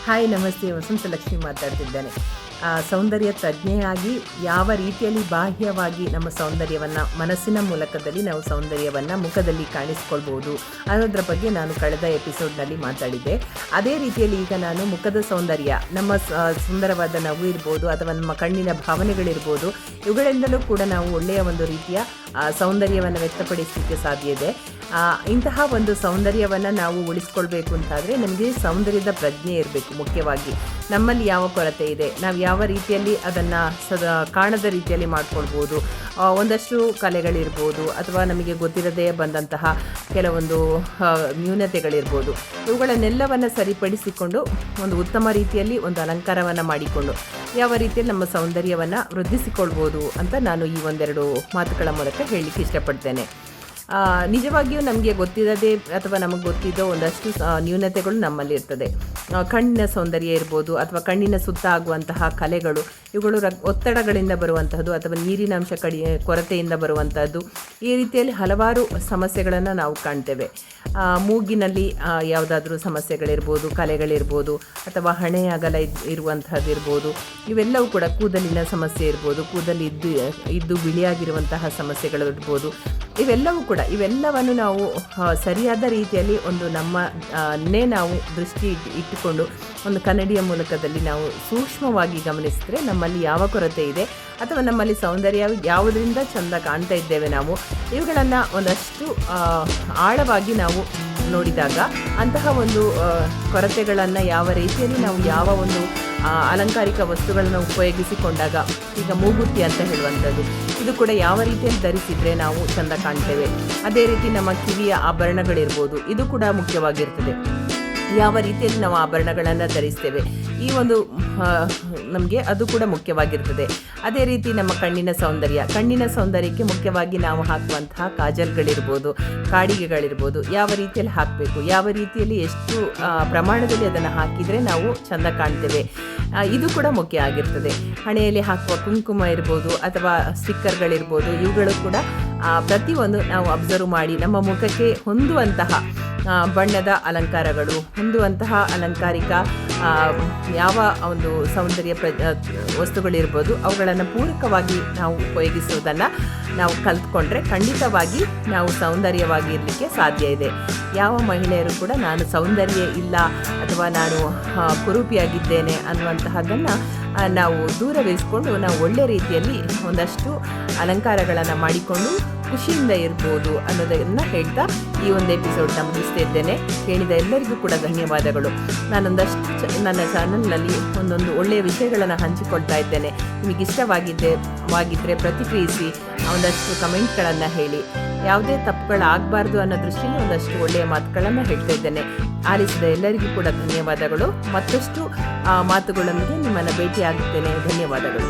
Hi ನಮಸ್ತೆ, ವಸಂತಲಕ್ಷ್ಮಿ ಮಾತಾಡ್ತಿದ್ದೇನೆ. ಸೌಂದರ್ಯ ತಜ್ಞೆಯಾಗಿ ಯಾವ ರೀತಿಯಲ್ಲಿ ಬಾಹ್ಯವಾಗಿ ನಮ್ಮ ಸೌಂದರ್ಯವನ್ನು ಮನಸ್ಸಿನ ಮೂಲಕದಲ್ಲಿ ನಾವು ಸೌಂದರ್ಯವನ್ನು ಮುಖದಲ್ಲಿ ಕಾಣಿಸ್ಕೊಳ್ಬೋದು ಅನ್ನೋದ್ರ ಬಗ್ಗೆ ನಾನು ಕಳೆದ ಎಪಿಸೋಡ್ನಲ್ಲಿ ಮಾತಾಡಿದ್ದೆ. ಅದೇ ರೀತಿಯಲ್ಲಿ ಈಗ ನಾನು ಮುಖದ ಸೌಂದರ್ಯ, ನಮ್ಮ ಸುಂದರವಾದ ನಗು ಇರ್ಬೋದು ಅಥವಾ ನಮ್ಮ ಕಣ್ಣಿನ ಭಾವನೆಗಳಿರ್ಬೋದು, ಇವುಗಳಿಂದಲೂ ಕೂಡ ನಾವು ಒಳ್ಳೆಯ ಒಂದು ರೀತಿಯ ಸೌಂದರ್ಯವನ್ನು ವ್ಯಕ್ತಪಡಿಸಲಿಕ್ಕೆ ಸಾಧ್ಯ ಇದೆ. ಇಂತಹ ಒಂದು ಸೌಂದರ್ಯವನ್ನು ನಾವು ಉಳಿಸ್ಕೊಳ್ಬೇಕು ಅಂತಾದರೆ ನಮಗೆ ಸೌಂದರ್ಯದ ಪ್ರಜ್ಞೆ ಇರಬೇಕು. ಮುಖ್ಯವಾಗಿ ನಮ್ಮಲ್ಲಿ ಯಾವ ಕೊರತೆ ಇದೆ, ನಾವು ಯಾವ ರೀತಿಯಲ್ಲಿ ಅದನ್ನು ಕಾಣದ ರೀತಿಯಲ್ಲಿ ಮಾಡ್ಕೊಳ್ಬೋದು. ಒಂದಷ್ಟು ಕಲೆಗಳಿರ್ಬೋದು ಅಥವಾ ನಮಗೆ ಗೊತ್ತಿರದೇ ಬಂದಂತಹ ಕೆಲವೊಂದು ನ್ಯೂನತೆಗಳಿರ್ಬೋದು. ಇವುಗಳನ್ನೆಲ್ಲವನ್ನು ಸರಿಪಡಿಸಿಕೊಂಡು ಒಂದು ಉತ್ತಮ ರೀತಿಯಲ್ಲಿ ಒಂದು ಅಲಂಕಾರವನ್ನು ಮಾಡಿಕೊಂಡು ಯಾವ ರೀತಿಯಲ್ಲಿ ನಮ್ಮ ಸೌಂದರ್ಯವನ್ನು ವೃದ್ಧಿಸಿಕೊಳ್ಬೋದು ಅಂತ ನಾನು ಈ ಒಂದೆರಡು ಮಾತುಗಳ ಮೂಲಕ ಹೇಳಲಿಕ್ಕೆ ಇಷ್ಟಪಡ್ತೇನೆ. ನಿಜವಾಗಿಯೂ ನಮಗೆ ಗೊತ್ತಿರದೆ ಅಥವಾ ನಮಗೆ ಗೊತ್ತಿದ್ದೋ ಒಂದಷ್ಟು ನ್ಯೂನತೆಗಳು ನಮ್ಮಲ್ಲಿರ್ತದೆ. ಕಣ್ಣಿನ ಸೌಂದರ್ಯ ಇರ್ಬೋದು ಅಥವಾ ಕಣ್ಣಿನ ಸುತ್ತ ಆಗುವಂತಹ ಕಲೆಗಳು, ಇವುಗಳು ಒತ್ತಡಗಳಿಂದ ಬರುವಂತಹದ್ದು ಅಥವಾ ನೀರಿನಾಂಶ ಕೊರತೆಯಿಂದ ಬರುವಂತಹದ್ದು. ಈ ರೀತಿಯಲ್ಲಿ ಹಲವಾರು ಸಮಸ್ಯೆಗಳನ್ನು ನಾವು ಕಾಣ್ತೇವೆ. ಮೂಗಿನಲ್ಲಿ ಯಾವುದಾದ್ರೂ ಸಮಸ್ಯೆಗಳಿರ್ಬೋದು, ಕಲೆಗಳಿರ್ಬೋದು ಅಥವಾ ಹಣೆಯ ಅಗಲ ಇರುವಂತಹದ್ದು ಇರ್ಬೋದು. ಇವೆಲ್ಲವೂ ಕೂಡ ಕೂದಲಿನ ಸಮಸ್ಯೆ ಇರ್ಬೋದು, ಕೂದಲು ಇದ್ದು ಬಿಳಿಯಾಗಿರುವಂತಹ ಸಮಸ್ಯೆಗಳಿರ್ಬೋದು. ಇವೆಲ್ಲವನ್ನು ನಾವು ಸರಿಯಾದ ರೀತಿಯಲ್ಲಿ ಒಂದು ನಮ್ಮನ್ನೇ ನಾವು ದೃಷ್ಟಿ ಇಟ್ಟುಕೊಂಡು ಒಂದು ಕನ್ನಡಿಯ ಮೂಲಕದಲ್ಲಿ ನಾವು ಸೂಕ್ಷ್ಮವಾಗಿ ಗಮನಿಸಿದ್ರೆ ನಮ್ಮಲ್ಲಿ ಯಾವ ಕೊರತೆ ಇದೆ ಅಥವಾ ನಮ್ಮಲ್ಲಿ ಸೌಂದರ್ಯ ಯಾವುದರಿಂದ ಚೆಂದ ಕಾಣ್ತಾ ಇದ್ದೇವೆ ನಾವು, ಇವುಗಳನ್ನು ಒಂದಷ್ಟು ಆಳವಾಗಿ ನಾವು ನೋಡಿದಾಗ ಅಂತಹ ಒಂದು ಕೊರತೆಗಳನ್ನು ಯಾವ ರೀತಿಯಲ್ಲಿ ನಾವು ಯಾವ ಒಂದು ಅಲಂಕಾರಿಕ ವಸ್ತುಗಳನ್ನು ಉಪಯೋಗಿಸಿಕೊಂಡಾಗ, ಈಗ ಮೂಗುತಿ ಅಂತ ಹೇಳುವಂಥದ್ದು, ಇದು ಕೂಡ ಯಾವ ರೀತಿಯಲ್ಲಿ ಧರಿಸಿದರೆ ನಾವು ಚೆಂದ ಕಾಣ್ತೇವೆ. ಅದೇ ರೀತಿ ನಮ್ಮ ಕಿವಿಯ ಆಭರಣಗಳಿರ್ಬೋದು, ಇದು ಕೂಡ ಮುಖ್ಯವಾಗಿರ್ತದೆ. ಯಾವ ರೀತಿಯಲ್ಲಿ ನಾವು ಆಭರಣಗಳನ್ನು ಧರಿಸ್ತೇವೆ, ಈ ಒಂದು ನಮಗೆ ಅದು ಕೂಡ ಮುಖ್ಯವಾಗಿರ್ತದೆ. ಅದೇ ರೀತಿ ನಮ್ಮ ಕಣ್ಣಿನ ಸೌಂದರ್ಯಕ್ಕೆ ಮುಖ್ಯವಾಗಿ ನಾವು ಹಾಕುವಂತಹ ಕಾಜಲ್ಗಳಿರ್ಬೋದು, ಕಾಡಿಗೆಗಳಿರ್ಬೋದು, ಯಾವ ರೀತಿಯಲ್ಲಿ ಹಾಕಬೇಕು, ಯಾವ ರೀತಿಯಲ್ಲಿ ಎಷ್ಟು ಪ್ರಮಾಣದಲ್ಲಿ ಅದನ್ನು ಹಾಕಿದರೆ ನಾವು ಚೆಂದ ಕಾಣ್ತೇವೆ, ಇದು ಕೂಡ ಮುಖ್ಯ ಆಗಿರ್ತದೆ. ಹಣೆಯಲ್ಲಿ ಹಾಕುವ ಕುಂಕುಮ ಇರ್ಬೋದು ಅಥವಾ ಸ್ಟಿಕ್ಕರ್ಗಳಿರ್ಬೋದು, ಇವುಗಳು ಕೂಡ ಪ್ರತಿಯೊಂದು ನಾವು ಅಬ್ಸರ್ವ್ ಮಾಡಿ ನಮ್ಮ ಮುಖಕ್ಕೆ ಹೊಂದುವಂತಹ ಬಣ್ಣದ ಅಲಂಕಾರಗಳು, ಹೊಂದುವಂತಹ ಅಲಂಕಾರಿಕ ಯಾವ ಒಂದು ಸೌಂದರ್ಯ ವಸ್ತುಗಳಿರ್ಬೋದು, ಅವುಗಳನ್ನು ಪೂರಕವಾಗಿ ನಾವು ಉಪಯೋಗಿಸುವುದನ್ನು ನಾವು ಕಲ್ತ್ಕೊಂಡ್ರೆ ಖಂಡಿತವಾಗಿ ನಾವು ಸೌಂದರ್ಯವಾಗಿ ಇರಲಿಕ್ಕೆ ಸಾಧ್ಯ ಇದೆ. ಯಾವ ಮಹಿಳೆಯರು ಕೂಡ ನಾನು ಸೌಂದರ್ಯ ಇಲ್ಲ ಅಥವಾ ನಾನು ಕುರೂಪಿಯಾಗಿದ್ದೇನೆ ಅನ್ನುವಂತಹದ್ದನ್ನು ನಾವು ದೂರವಿರಿಸಿಕೊಂಡು ನಾವು ಒಳ್ಳೆ ರೀತಿಯಲ್ಲಿ ಒಂದಷ್ಟು ಅಲಂಕಾರಗಳನ್ನು ಮಾಡಿಕೊಂಡು ಖುಷಿಯಿಂದ ಇರ್ಬೋದು ಅನ್ನೋದನ್ನು ಹೇಳ್ತಾ ಈ ಒಂದು ಎಪಿಸೋಡ್ನ ಮುಗಿಸ್ತಾ ಇದ್ದೇನೆ. ಕೇಳಿದ ಎಲ್ಲರಿಗೂ ಕೂಡ ಧನ್ಯವಾದಗಳು. ನಾನೊಂದಷ್ಟು ನನ್ನ ಚಾನಲ್ನಲ್ಲಿ ಒಂದೊಂದು ಒಳ್ಳೆಯ ವಿಷಯಗಳನ್ನು ಹಂಚಿಕೊಳ್ತಾ ಇದ್ದೇನೆ. ನಿಮಗೆ ಇಷ್ಟವಾಗಿದ್ದರೆ ಪ್ರತಿಕ್ರಿಯಿಸಿ, ಒಂದಷ್ಟು ಕಮೆಂಟ್ಗಳನ್ನು ಹೇಳಿ. ಯಾವುದೇ ತಪ್ಪುಗಳಾಗಬಾರ್ದು ಅನ್ನೋ ದೃಷ್ಟಿಯಲ್ಲಿ ಒಂದಷ್ಟು ಒಳ್ಳೆಯ ಮಾತುಗಳನ್ನು ಹೇಳ್ತಾ ಇದ್ದೇನೆ. ಆಲಿಸಿದ ಎಲ್ಲರಿಗೂ ಕೂಡ ಧನ್ಯವಾದಗಳು. ಮತ್ತಷ್ಟು ಮಾತುಗಳೊಂದಿಗೆ ನಿಮ್ಮನ್ನು ಭೇಟಿಯಾಗುತ್ತೇನೆ. ಧನ್ಯವಾದಗಳು.